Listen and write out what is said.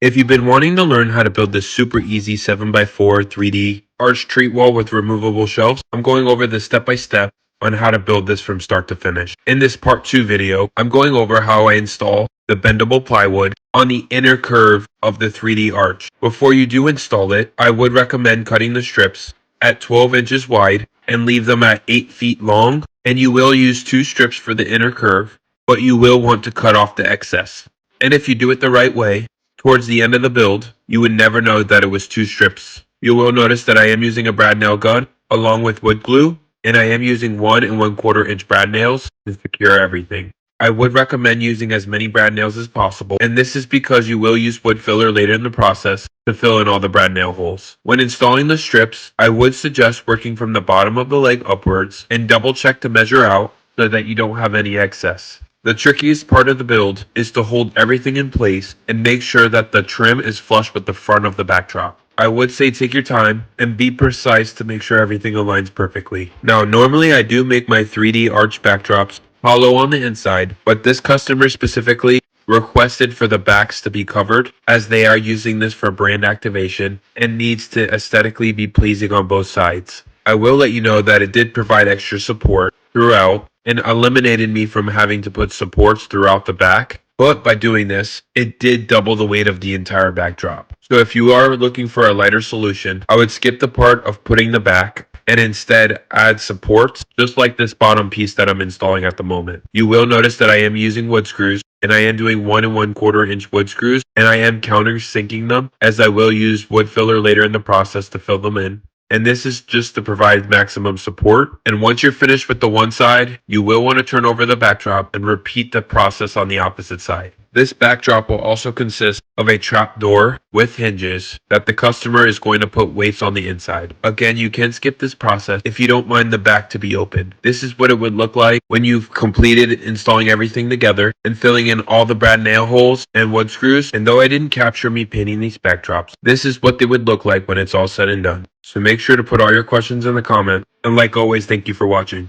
If you've been wanting to learn how to build this super easy 7x4 3D arch treat wall with removable shelves, I'm going over this step by step on how to build this from start to finish. In this part 2 video, I'm going over how I install the bendable plywood on the inner curve of the 3D arch. Before you do install it, I would recommend cutting the strips at 12 inches wide and leave them at 8 feet long, and you will use 2 strips for the inner curve, but you will want to cut off the excess. And if you do it the right way, towards the end of the build, you would never know that it was 2 strips. You will notice that I am using a brad nail gun along with wood glue, and I am using 1 1/4 inch brad nails to secure everything. I would recommend using as many brad nails as possible, and this is because you will use wood filler later in the process to fill in all the brad nail holes. When installing the strips, I would suggest working from the bottom of the leg upwards and double check to measure out so that you don't have any excess. The trickiest part of the build is to hold everything in place and make sure that the trim is flush with the front of the backdrop. I would say take your time and be precise to make sure everything aligns perfectly. Now, normally I do make my 3D arch backdrops hollow on the inside, but this customer specifically requested for the backs to be covered as they are using this for brand activation and needs to aesthetically be pleasing on both sides. I will let you know that it did provide extra support throughout and eliminated me from having to put supports throughout the back. But by doing this, it did double the weight of the entire backdrop. So if you are looking for a lighter solution, I would skip the part of putting the back and instead add supports, just like this bottom piece that I'm installing at the moment. You will notice that I am using wood screws, and I am doing 1 1/4 inch wood screws, and I am countersinking them as I will use wood filler later in the process to fill them in. And this is just to provide maximum support. And once you're finished with the one side, you will want to turn over the backdrop and repeat the process on the opposite side. This backdrop will also consist of a trap door with hinges that the customer is going to put weights on the inside. Again, you can skip this process if you don't mind the back to be open. This is what it would look like when you've completed installing everything together and filling in all the brad nail holes and wood screws. And though I didn't capture me painting these backdrops, this is what they would look like when it's all said and done. So make sure to put all your questions in the comment. And like always, thank you for watching.